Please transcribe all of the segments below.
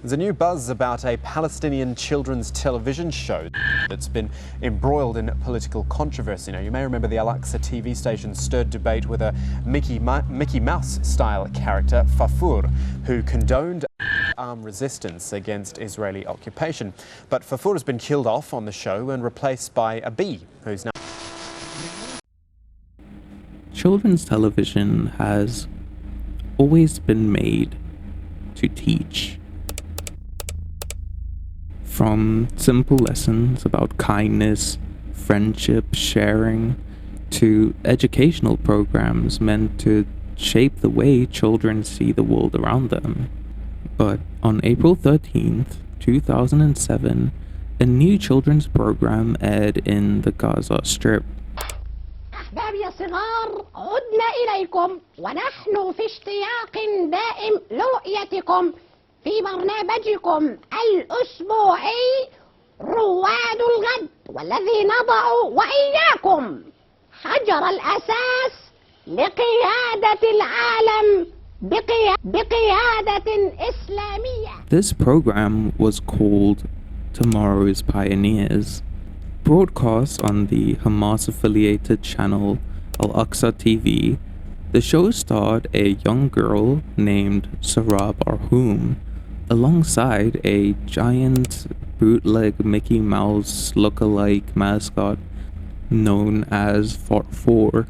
There's a new buzz about a Palestinian children's television show that's been embroiled in political controversy. Now, you may remember the Al-Aqsa TV station stirred debate with a Mickey Mouse-style character, Farfour, who condoned armed resistance against Israeli occupation. But Farfour has been killed off on the show and replaced by a bee, who's now... Children's television has always been made to teach. From simple lessons about kindness, friendship, sharing, to educational programs meant to shape the way children see the world around them. But on April 13th, 2007, a new children's program aired in the Gaza Strip. أحبابي الصغار، عدنا إليكم ونحن في اشتياق دائم لرؤيتكم في برنامجكم الأسبوعي رواد الغد، والذي نضع وإياكم حجر الأساس لقيادة العالم بقيادة إسلامية. This program was called Tomorrow's Pioneers. Broadcast on the Hamas-affiliated channel Al-Aqsa TV, the show starred a young girl named Sarah Barhoum, alongside a giant bootleg Mickey Mouse look-alike mascot known as Farfour.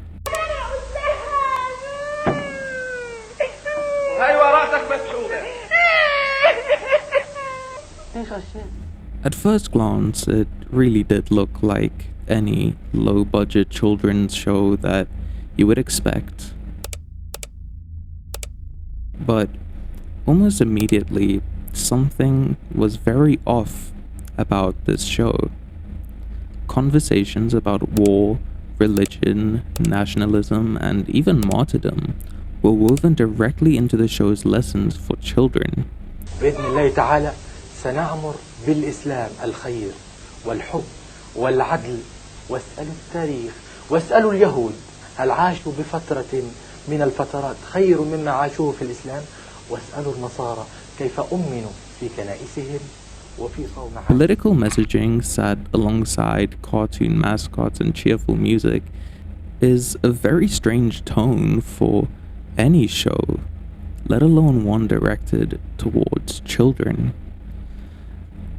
At first glance, it really did look like any low-budget children's show that you would expect. But almost immediately, something was very off about this show. Conversations about war, religion, nationalism, and even martyrdom were woven directly into the show's lessons for children. بإذن الله تعالى سنعمر بالإسلام الخير والحب والعدل، واسألوا التاريخ واسألوا اليهود هل عاشوا بفترة من الفترات خير مما عاشوه في الإسلام، واسألوا النصارى كيف أمنوا في كنائسهم وفي صوم. Political messaging sat alongside cartoon mascots and cheerful music is a very strange tone for any show, let alone one directed towards children.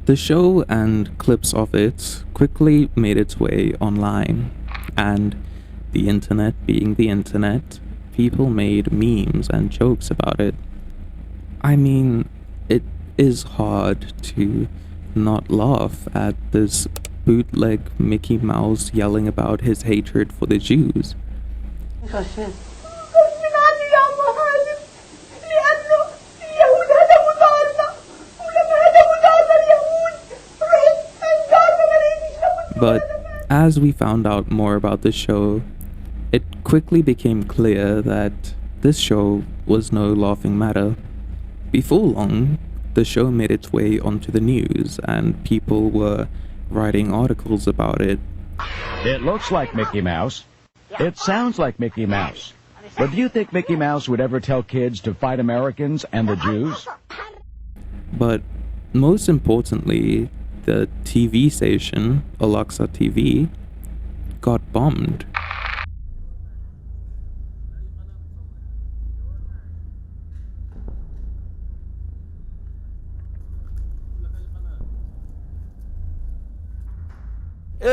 The show and clips of it quickly made its way online, and the internet being the internet, people made memes and jokes about it. I mean, it is hard to not laugh at this bootleg Mickey Mouse yelling about his hatred for the Jews. But as we found out more about the show, it quickly became clear that this show was no laughing matter. Before long, the show made its way onto the news and people were writing articles about it. It looks like Mickey Mouse. It sounds like Mickey Mouse. But do you think Mickey Mouse would ever tell kids to fight Americans and the Jews? But most importantly, the TV station, Al-Aqsa TV, got bombed.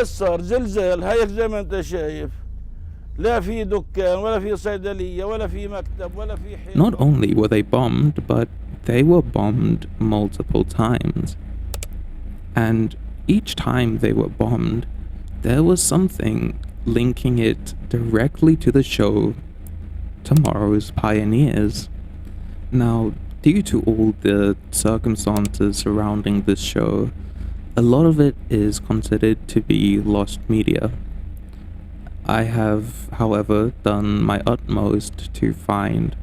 صار زلزال هاي زي ما انت شايف لا في دكان ولا في صيدلية ولا في مكتب ولا في حي. Not only were they bombed, but they were bombed multiple times. And each time they were bombed, there was something linking it directly to the show Tomorrow's Pioneers. Now, due to all the circumstances surrounding this show, a lot of it is considered to be lost media. I have, however, done my utmost to find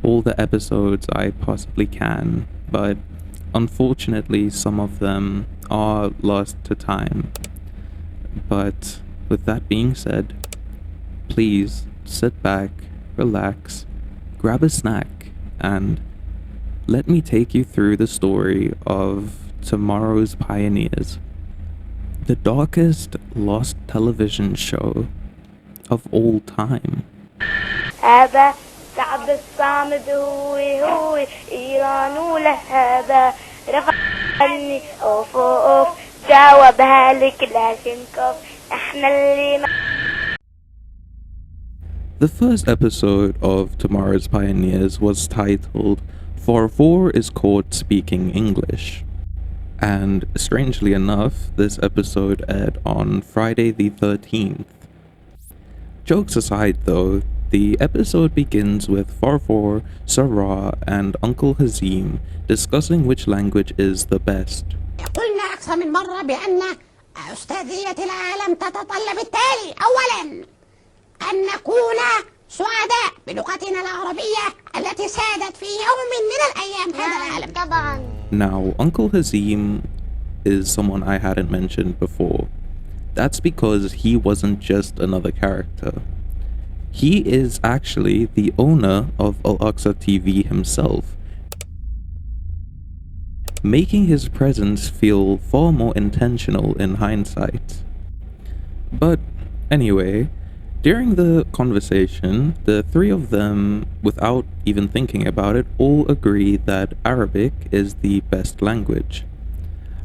all the episodes I possibly can, but unfortunately some of them are lost to time. But with that being said, please sit back, relax, grab a snack, and let me take you through the story of tomorrow's pioneers, the darkest lost television show of all time. هذا شعب الصامد هو إيران لهذا رفعني أوف أوف جاوبها لك لكن كوف إحنا اللي The first episode of Tomorrow's Pioneers was titled Farfour is Caught Speaking English. And strangely enough, this episode aired on Friday the 13th. Jokes aside though, the episode begins with Farfour, Sarah, and Uncle Hazim discussing which language is the best. قلنا أكثر من مرة بأن أستاذية العالم تتطلب التالي: أولاً أن نكون سعداء بلغتنا العربية التي سادت في يوم من الأيام هذا العالم. طبعاً. Now, Uncle Hazim is someone I hadn't mentioned before. That's because he wasn't just another character. He is actually the owner of Al-Aqsa TV himself, making his presence feel far more intentional in hindsight. But anyway, during the conversation, the three of them, without even thinking about it, all agree that Arabic is the best language.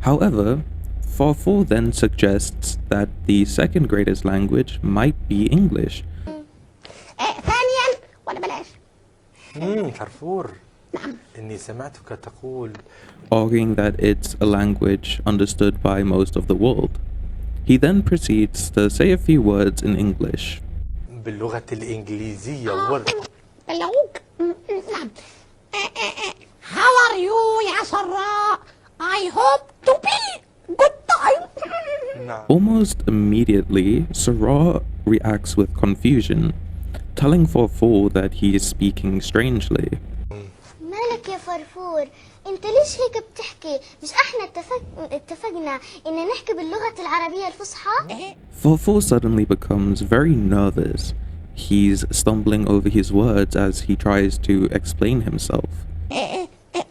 However, Farfour then suggests that the second greatest language might be English. ثانياً ولا بلاش؟ فرفور إني سمعتك تقول arguing that it's a language understood by most of the world. He then proceeds to say a few words in English. باللغة الإنجليزية بلغوك؟ نعم. How are you يا سراء? I hope to be good time. Almost immediately, Sarah reacts with confusion, telling Farfour that he is speaking strangely. مالك يا فرفور؟ انت ليش هيك بتحكي؟ مش احنا اتفقنا ان نحكي باللغة العربية الفصحى؟ Farfour suddenly becomes very nervous. He's stumbling over his words as he tries to explain himself.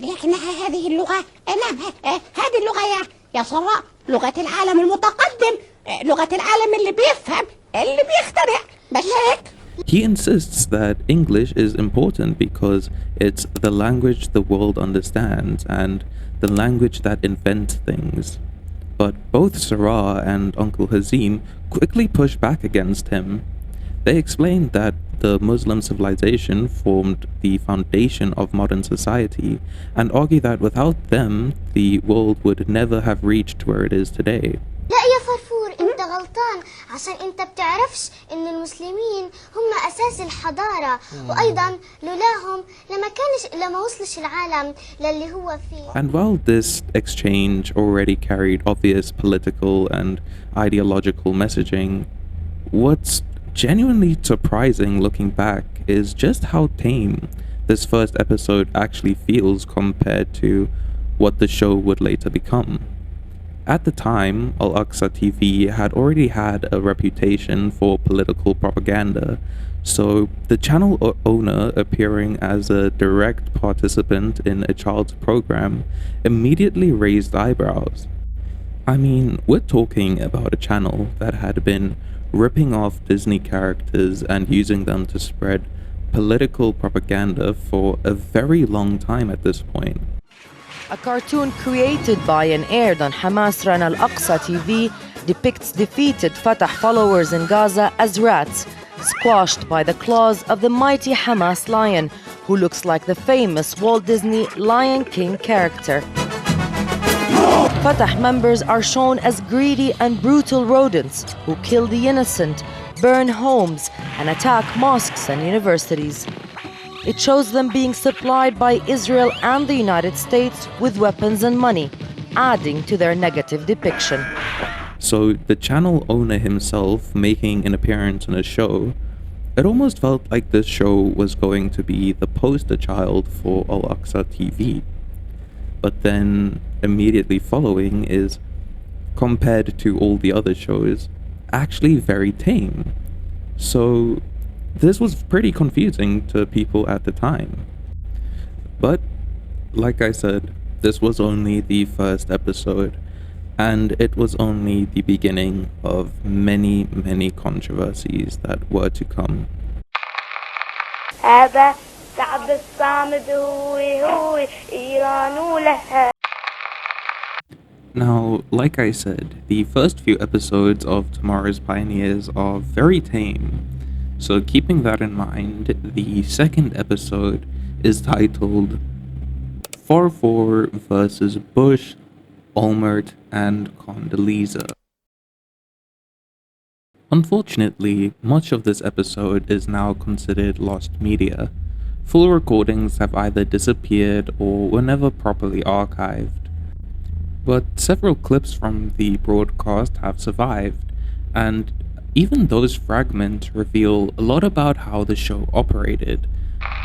لكنها هذه اللغة، نعم، هذه اللغة يا سراء لغة العالم المتقدم، لغة العالم اللي بيفهم، اللي بيخترع، مش هيك؟ He insists that English is important because it's the language the world understands and the language that invents things. But both Sarah and Uncle Hazim quickly push back against him. They explain that the Muslim civilization formed the foundation of modern society and argue that without them, the world would never have reached where it is today. لا يا فرفور، انت غلطان عشان انت بتعرفش ان المسلمين هم اساس الحضارة، وايضا لولاهم لما وصلش العالم للي هو فيه. And while this exchange already carried obvious political and ideological messaging, what's genuinely surprising looking back is just how tame this first episode actually feels compared to what the show would later become. At the time, Al-Aqsa TV had already had a reputation for political propaganda, so the channel owner appearing as a direct participant in a child's program immediately raised eyebrows. I mean, we're talking about a channel that had been ripping off Disney characters and using them to spread political propaganda for a very long time at this point. A cartoon created by and aired on Hamas-run Al-Aqsa TV depicts defeated Fatah followers in Gaza as rats, squashed by the claws of the mighty Hamas lion, who looks like the famous Walt Disney Lion King character. Fatah members are shown as greedy and brutal rodents who kill the innocent, burn homes, and attack mosques and universities. It shows them being supplied by Israel and the United States with weapons and money, adding to their negative depiction. So the channel owner himself making an appearance in a show, it almost felt like this show was going to be the poster child for Al-Aqsa TV. But then immediately following is, compared to all the other shows, actually very tame. So this was pretty confusing to people at the time. But like I said, this was only the first episode, and it was only the beginning of many, many controversies that were to come. Now, like I said, the first few episodes of Tomorrow's Pioneers are very tame, so keeping that in mind, the second episode is titled Farfour versus Bush, Olmert, and Condoleezza. Unfortunately, much of this episode is now considered lost media. Full recordings have either disappeared or were never properly archived. But several clips from the broadcast have survived, and even those fragments reveal a lot about how the show operated,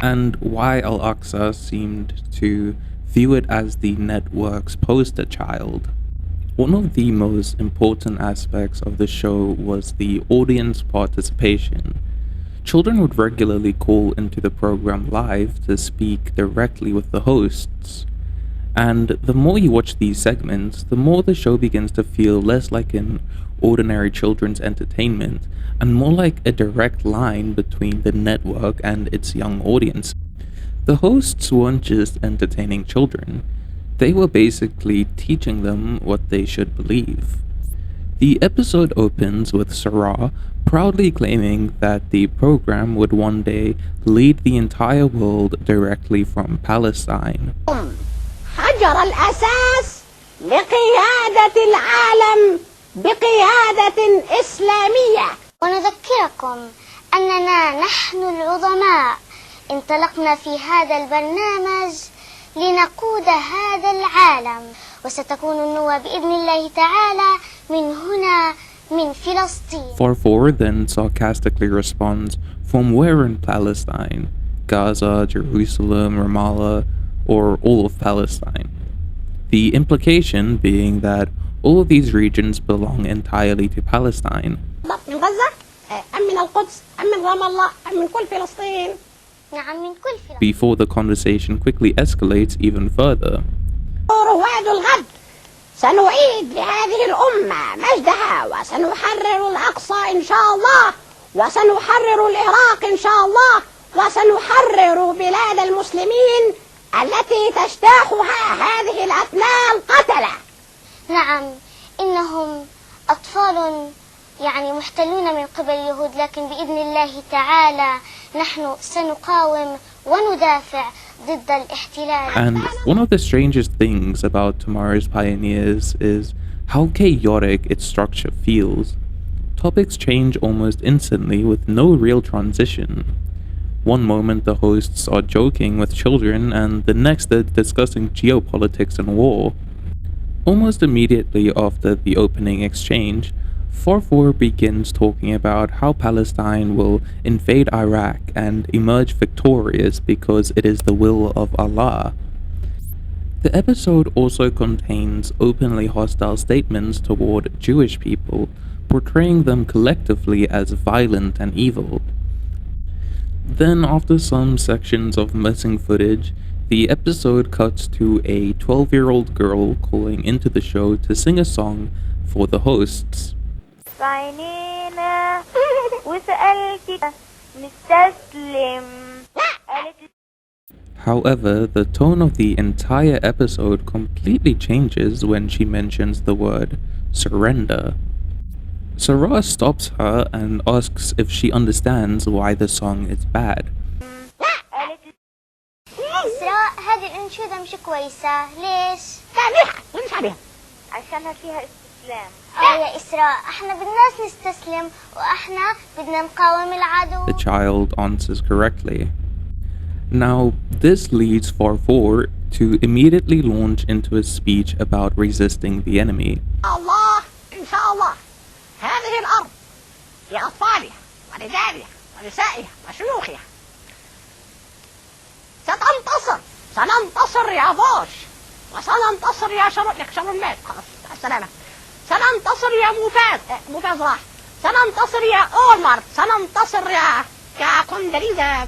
and why Al-Aqsa seemed to view it as the network's poster child. One of the most important aspects of the show was the audience participation. Children would regularly call into the program live to speak directly with the hosts. And the more you watch these segments, the more the show begins to feel less like an ordinary children's entertainment and more like a direct line between the network and its young audience. The hosts weren't just entertaining children, they were basically teaching them what they should believe. The episode opens with Sarah proudly claiming that the program would one day lead the entire world directly from Palestine. حجر الأساس لقيادة العالم بقيادة إسلامية. ونذكركم أننا نحن العظماء انطلقنا في هذا البرنامج لنقود هذا العالم، وستكون النوى بإذن الله تعالى من هنا من فلسطين. Farfour then sarcastically responds, from where in Palestine? Gaza, Jerusalem, Ramallah, or all of Palestine? The implication being that all of these regions belong entirely to Palestine. من غزة أم من القدس أم من رام الله أم من كل فلسطين. نعم من كل فلسطين. Before the conversation quickly escalates even further. رواد الغد سنعيد لهذه الأمة مجدها وسنحرر الأقصى إن شاء الله وسنحرر العراق إن شاء الله وسنحرر بلاد المسلمين التي تجتاحها هذه الأبناء القتلة. نعم إنهم أطفال محتلون من قبل اليهود، لكن بإذن الله تعالى نحن سنقاوم وندافع ضد الاحتلال. And one of the strangest things about Tomorrow's Pioneers is how chaotic its structure feels. Topics change almost instantly with no real transition. One moment the hosts are joking with children and the next they're discussing geopolitics and war. Almost immediately after the opening exchange, Farfour begins talking about how Palestine will invade Iraq and emerge victorious because it is the will of Allah. The episode also contains openly hostile statements toward Jewish people, portraying them collectively as violent and evil. Then, after some sections of missing footage, the episode cuts to a 12-year-old girl calling into the show to sing a song for the hosts. However, the tone of the entire episode completely changes when she mentions the word surrender. Sarah stops her and asks if she understands why the song is bad. إسراء هذه الأنشودة مش كويسة، ليش؟ عشانها فيها استسلام. يا إسراء احنا بدناش نستسلم واحنا بدنا نقاوم العدو. The child answers correctly. Now, this leads Farfour to immediately launch into a speech about resisting the enemy. الله إن شاء الله هذه الأرض لأطفالها ورجالها ونسائها وشيوخها سننتصر يا بوش وسننتصر يا شرمات خلاص السلامة سننتصر يا موفاز راح سننتصر يا أولمرت سننتصر يا كوندليزا.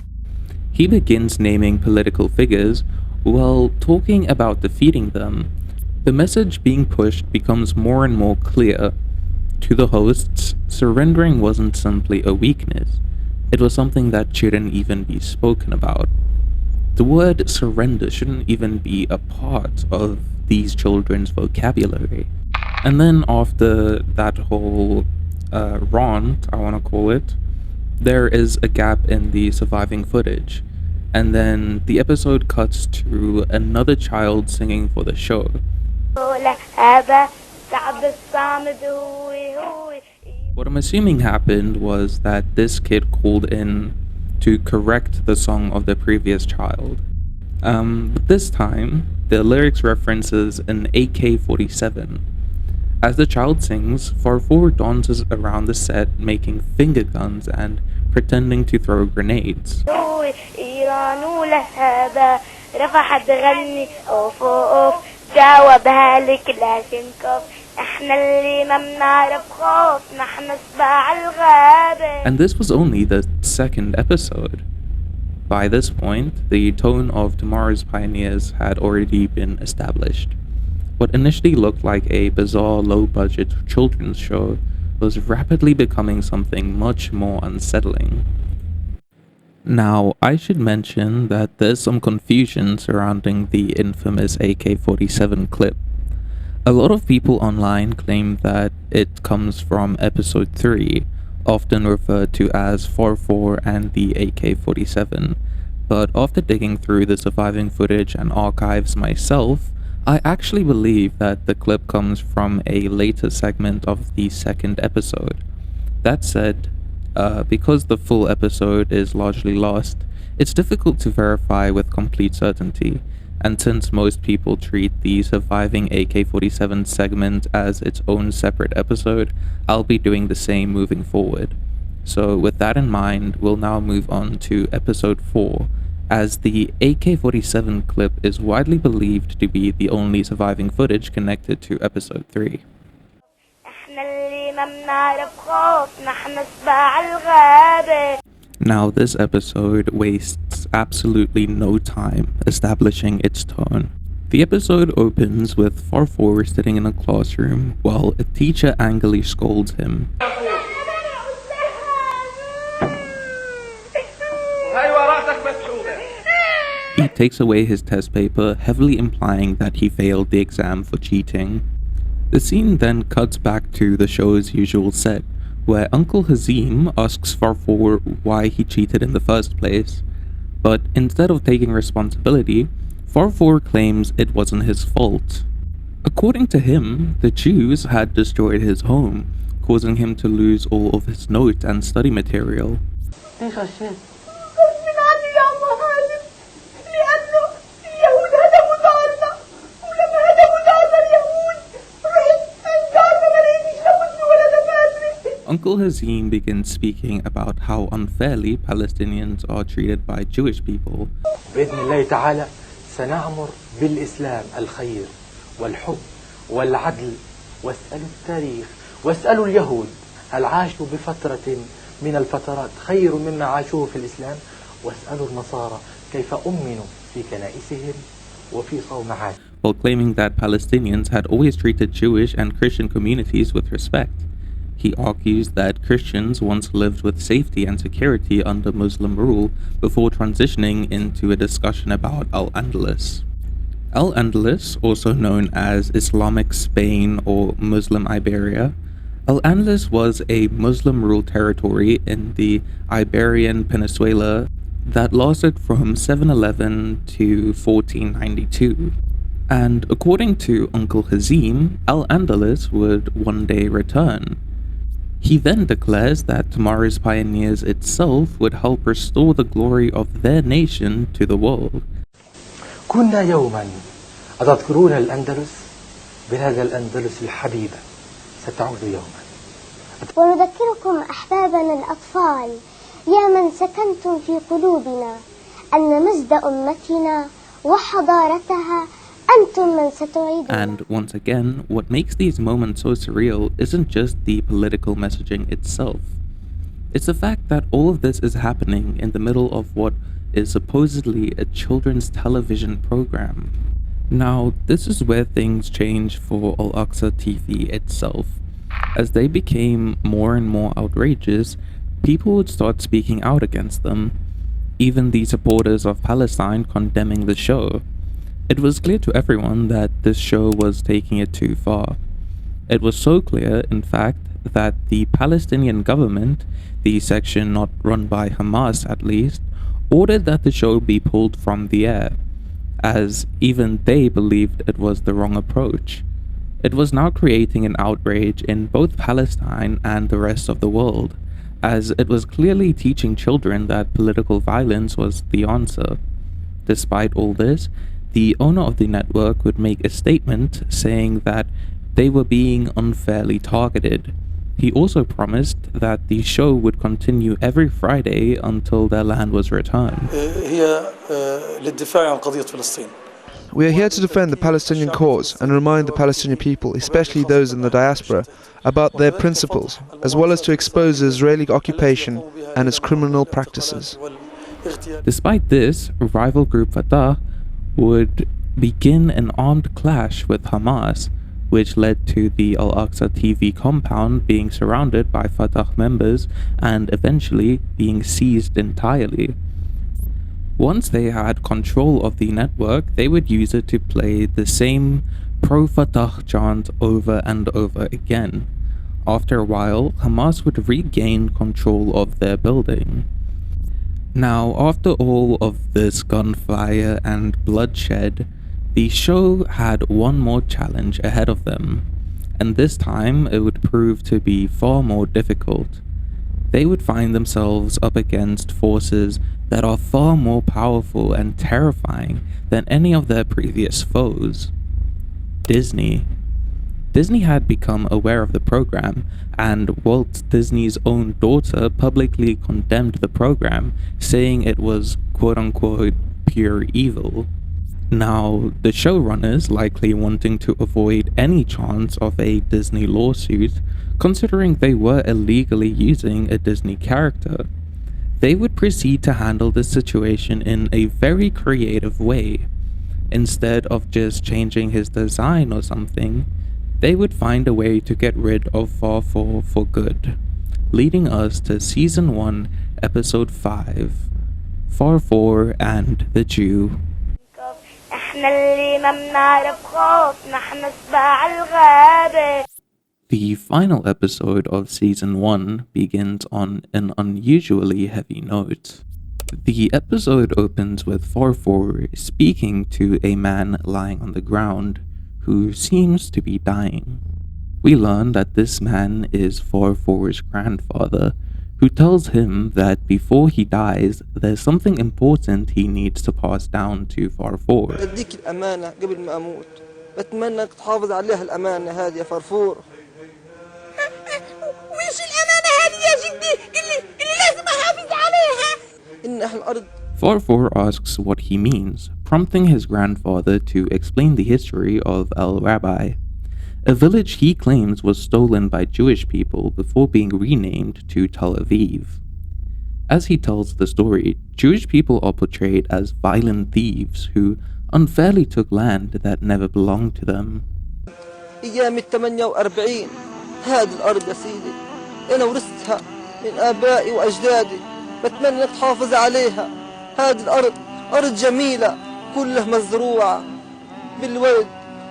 He begins naming political figures, While talking about defeating them, the message being pushed becomes more and more clear. To the hosts, surrendering wasn't simply a weakness, it was something that shouldn't even be spoken about. The word surrender shouldn't even be a part of these children's vocabulary. And then after that whole rant, I want to call it, there is a gap in the surviving footage. And then the episode cuts to another child singing for the show. What I'm assuming happened was that this kid called in to correct the song of the previous child. But this time, the lyrics references an AK-47. As the child sings, Farfour dances around the set making finger guns and pretending to throw grenades. And this was only the second episode. By this point, the tone of Tomorrow's Pioneers had already been established. What initially looked like a bizarre low-budget children's show was rapidly becoming something much more unsettling. Now, I should mention that there's some confusion surrounding the infamous AK-47 clip. A lot of people online claim that it comes from episode 3, often referred to as Farfour and the AK-47, but after digging through the surviving footage and archives myself, I actually believe that the clip comes from a later segment of the second episode. That said, because the full episode is largely lost, it's difficult to verify with complete certainty, and since most people treat the surviving AK-47 segment as its own separate episode, I'll be doing the same moving forward. So with that in mind, we'll now move on to episode 4, as the AK-47 clip is widely believed to be the only surviving footage connected to episode 3. Now this episode wastes absolutely no time establishing its tone. The episode opens with Farfour sitting in a classroom while a teacher angrily scolds him. He takes away his test paper, heavily implying that he failed the exam for cheating. The scene then cuts back to the show's usual set, where Uncle Hazim asks Farfour why he cheated in the first place. But instead of taking responsibility, Farfour claims it wasn't his fault. According to him, the Jews had destroyed his home, causing him to lose all of his notes and study material. Uncle Hazim begins speaking about how unfairly Palestinians are treated by Jewish people. بإذن الله تعالى سنعمر بالإسلام الخير والحب والعدل واسألوا التاريخ واسألوا اليهود هل عاشوا بفترة من الفترات خير مما عاشوه في الإسلام واسألوا النصارى كيف أمنوا في كنائسهم وفي صومعات. While claiming that Palestinians had always treated Jewish and Christian communities with respect. He argues that Christians once lived with safety and security under Muslim rule before transitioning into a discussion about Al-Andalus. Al-Andalus, also known as Islamic Spain or Muslim Iberia, Al-Andalus was a Muslim-ruled territory in the Iberian Peninsula that lasted from 711 to 1492. And according to Uncle Hazim, Al-Andalus would one day return. He then declares that Tomorrow's Pioneers itself would help restore the glory of their nation to the world. كنا يوما أتذكرون الأندلس بهذا الأندلس الحبيبة ستعود يوما. ونذكركم أحبابنا الأطفال يا من سكنتم في قلوبنا أن مجد أمتنا وحضارتها. And once again, what makes these moments so surreal isn't just the political messaging itself. It's the fact that all of this is happening in the middle of what is supposedly a children's television program. Now, this is where things change for Al-Aqsa TV itself. As they became more and more outrageous, people would start speaking out against them, even the supporters of Palestine condemning the show. It was clear to everyone that this show was taking it too far. It was so clear, in fact, that the Palestinian government, the section not run by Hamas at least, ordered that the show be pulled from the air, as even they believed it was the wrong approach. It was now creating an outrage in both Palestine and the rest of the world, as it was clearly teaching children that political violence was the answer. Despite all this, the owner of the network would make a statement saying that they were being unfairly targeted. He also promised that the show would continue every Friday until their land was returned. We are here to defend the Palestinian cause and remind the Palestinian people, especially those in the diaspora, about their principles, as well as to expose the Israeli occupation and its criminal practices. Despite this, rival group Fatah would begin an armed clash with Hamas, which led to the Al-Aqsa TV compound being surrounded by Fatah members and eventually being seized entirely. Once they had control of the network, they would use it to play the same pro-Fatah chant over and over again. After a while, Hamas would regain control of their building. Now, after all of this gunfire and bloodshed, the show had one more challenge ahead of them, and this time it would prove to be far more difficult. They would find themselves up against forces that are far more powerful and terrifying than any of their previous foes. Disney. Disney had become aware of the program, and Walt Disney's own daughter publicly condemned the program, saying it was quote-unquote pure evil. Now, the showrunners, likely wanting to avoid any chance of a Disney lawsuit, considering they were illegally using a Disney character, they would proceed to handle this situation in a very creative way. Instead of just changing his design or something, they would find a way to get rid of Farfour for good, leading us to Season 1, Episode 5, Farfour and the Jew. The final episode of Season 1 begins on an unusually heavy note. The episode opens with Farfour speaking to a man lying on the ground who seems to be dying. We learn that this man is Farfour's grandfather, who tells him that before he dies, there's something important he needs to pass down to Farfour. Farfour asks what he means, prompting his grandfather to explain the history of Al-Rabi, a village he claims was stolen by Jewish people before being renamed to Tel Aviv. As he tells the story, Jewish people are portrayed as violent thieves who unfairly took land that never belonged to them. هذه الأرض يا سيدي أنا ورثتها من آبائي وأجدادي بتمنى إنك تحافظ عليها. هذه الأرض أرض جميلة كلها مزروعة بالورد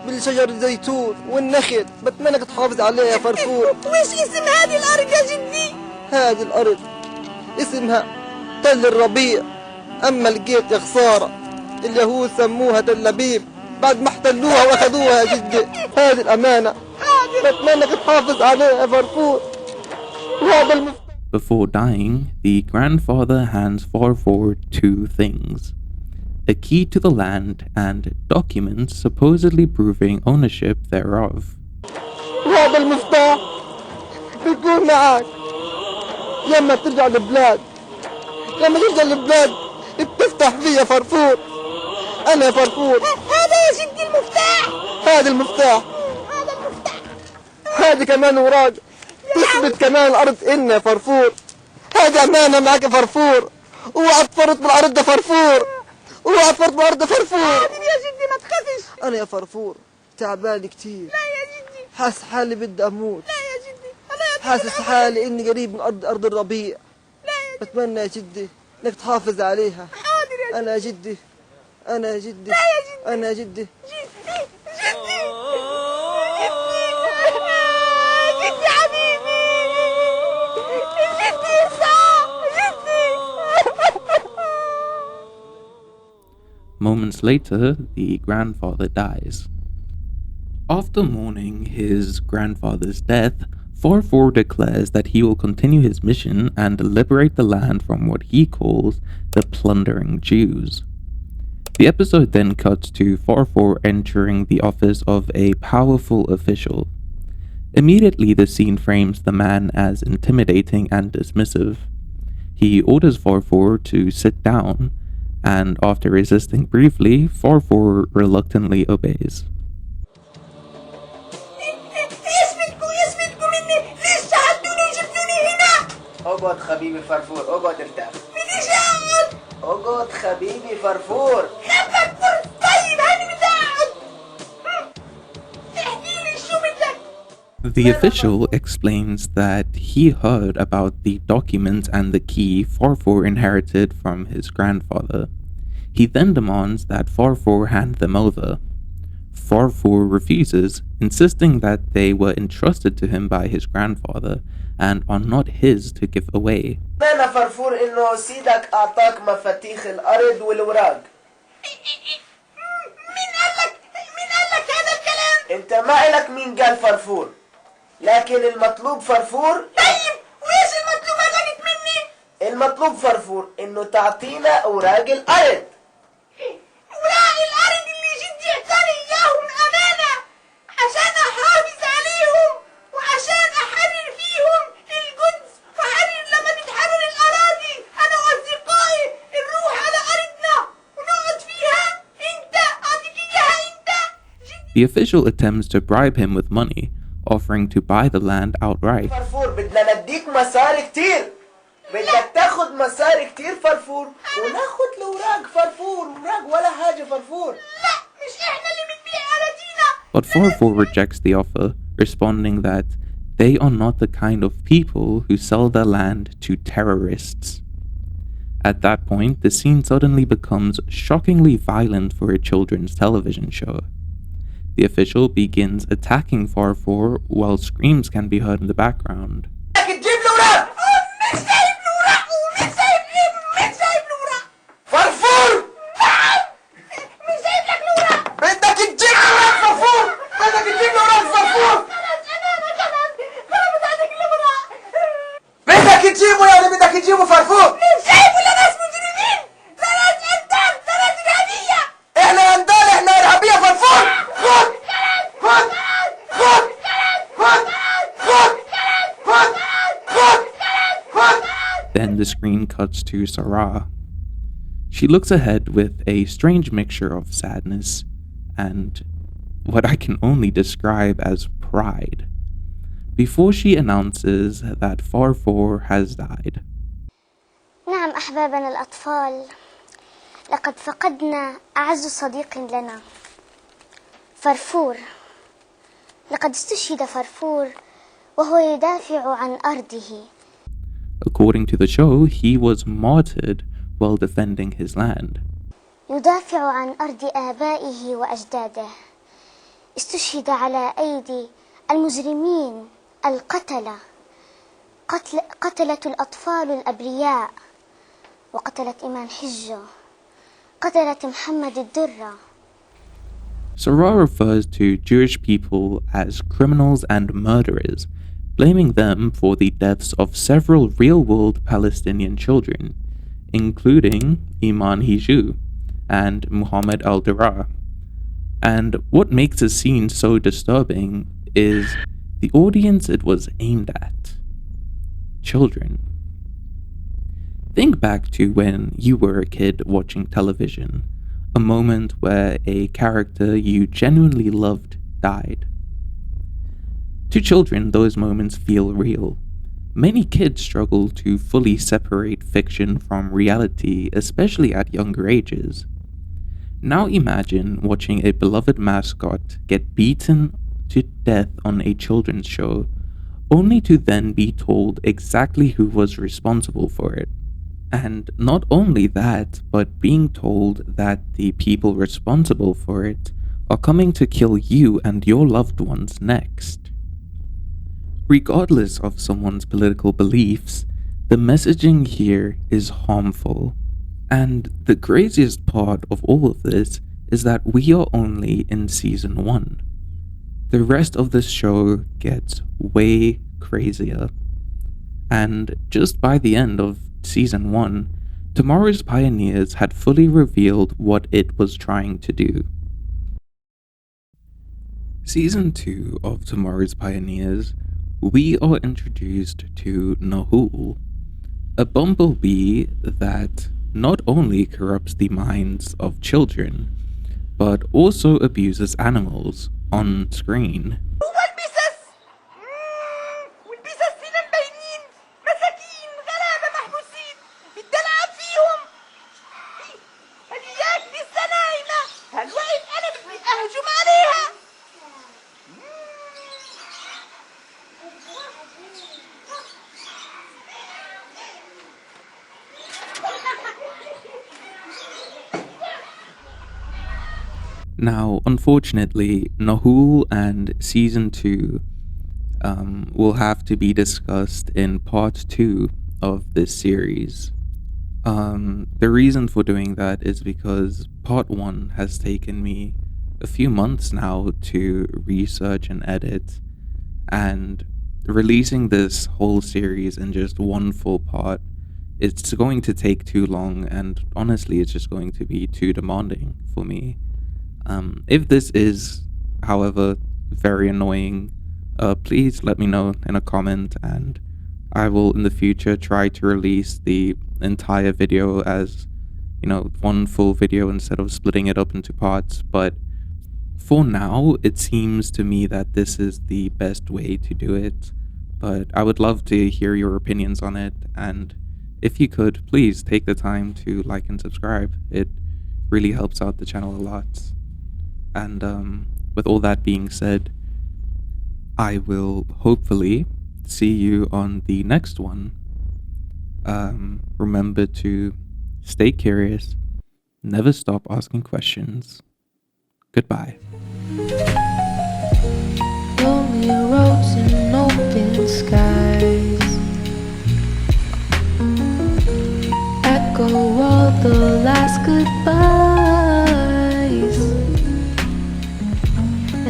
بالشجر الزيتون والنخل بتمنى إنك تحافظ عليها يا فرفور. وش اسم هذه الأرض يا جدي؟ هذه الأرض اسمها تل الربيع. أما لقيت يا خسارة اليهود سموها تل أبيب بعد ما احتلوها وأخذوها يا جدي. هذه الأمانة بتمنى إنك تحافظ عليها يا فرفور. وهذا Before dying, the grandfather hands Farfour two things: a key to the land and documents supposedly proving ownership thereof. وهذا المفتاح بيكون معك لما ترجع للبلاد. لما ترجع للبلاد بتفتح فيه يا فرفور. أنا يا فرفور. هذا يا جدي المفتاح. هذا المفتاح. هذا المفتاح. هذه كمان وراق تثبت كمان الأرض إلنا يا فرفور. هذه أمانة معك يا فرفور اوعى تفرط بالعرض ده فرفور، اوعى تفرط بالعرض ده فرفور. يا جدي ما تخافش. انا يا فرفور تعبان كتير، لا يا جدي. حاسس حالي بدي اموت. لا يا جدي. الله حاسس حالي اني قريب من ارض الربيع. لا يا جدي. بتمنى يا جدي انك تحافظ عليها. حاضر يا جدي. انا يا جدي، انا يا جدي، لا يا جدي. انا يا جدي. جدي جدي حبيبي. جدي صح جدي. Moments later, the grandfather dies. After mourning his grandfather's death, Farfour declares that he will continue his mission and liberate the land from what he calls the plundering Jews. The episode then cuts to Farfour entering the office of a powerful official. Immediately, the scene frames the man as intimidating and dismissive. He orders Farfour to sit down, and after resisting briefly, Farfour reluctantly obeys. اقعد حبيبي فرفور، اقعد ارتاح. اقعد حبيبي فرفور. طيب هاني متقعد. احكي لي شو بدك. The official explains that he heard about the document and the key Farfour inherited from his grandfather. He then demands that Farfour hand them over. Farfour refuses, insisting that they were entrusted to him by his grandfather and are not his to give away. أنا فرفور إنه سيدك أعطاك مفاتيح الأرض والأوراق. مين قال لك هذا الكلام؟ أنت ما إلك مين قال فرفور، لكن المطلوب فرفور. طيب وإيش المطلوب هذاك مني؟ المطلوب فرفور إنه تعطينا أوراق الأرض. أوراق الأرض اللي جدي اعطاني إياهم أمانة عشان أحافظ عليهم وعشان أحرر فيهم القدس وأحرر لما تتحرر الأراضي أنا وأصدقائي نروح على أرضنا ونقعد فيها. أنت أعطيك إياها أنت. The official attempts to bribe him with money, offering to buy the land outright. فرفور بدنا نديك مصاري كتير، بدك تاخد مصاري كتير فرفور وناخد الأوراق فرفور، أوراق ولا حاجة فرفور. لا مش إحنا اللي بنبيع أراضينا. But Farfour rejects the offer, responding that they are not the kind of people who sell their land to terrorists. At that point, the scene suddenly becomes shockingly violent for a children's television show. The official begins attacking Farfour while screams can be heard in the background. تجيبوا فرفور. مش شايف ولا ناس مجرمين؟ لا ناس أندال، لا ناس إرهابية. إحنا أندال، إحنا إرهابية فرفور. خد خد خد خد خد خد خد خد. Then the screen cuts to Sarah. She looks ahead with a strange mixture of sadness and what I can only describe as pride, before she announces that Farfour has died. نعم أحبابنا الأطفال، لقد فقدنا أعز صديق لنا فرفور. لقد استشهد فرفور وهو يدافع عن أرضه. According to the show, he was martyred while defending his land. يدافع عن أرض آبائه وأجداده. استشهد على أيدي المجرمين القتلة، قتلة الأطفال الأبرياء، وقتلة إيمان حجة، قتلة محمد الدرة. Sarah refers to Jewish people as criminals and murderers, blaming them for the deaths of several real-world Palestinian children, including Iman Hiju and Muhammad al-Dara. And what makes the scene so disturbing is the audience it was aimed at: children. Think back to when you were a kid watching television, a moment where a character you genuinely loved died. To children, those moments feel real. Many kids struggle to fully separate fiction from reality, especially at younger ages. Now imagine watching a beloved mascot get beaten to death on a children's show, only to then be told exactly who was responsible for it. And not only that, but being told that the people responsible for it are coming to kill you and your loved ones next. Regardless of someone's political beliefs, the messaging here is harmful. And the craziest part of all of this is that we are only in season 1. The rest of the show gets way crazier. And just by the end of season 1, Tomorrow's Pioneers had fully revealed what it was trying to do. Season 2 of Tomorrow's Pioneers, we are introduced to Nahul, a bumblebee that not only corrupts the minds of children, but also abuses animals on screen. Now, unfortunately, Nahul and Season 2 will have to be discussed in Part 2 of this series. The reason for doing that is because Part 1 has taken me a few months now to research and edit, and releasing this whole series in just one full part, it's going to take too long, and honestly, it's just going to be too demanding for me. If this is, however, very annoying, please let me know in a comment, and I will in the future try to release the entire video as, one full video instead of splitting it up into parts. But for now, it seems to me that this is the best way to do it. But I would love to hear your opinions on it, and if you could, please take the time to like and subscribe. It really helps out the channel a lot. And with all that being said, I will hopefully see you on the next one. Remember to stay curious, never stop asking questions. Goodbye. Lonely roads and open skies echo all the last goodbyes.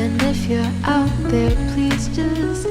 And if you're out there, please just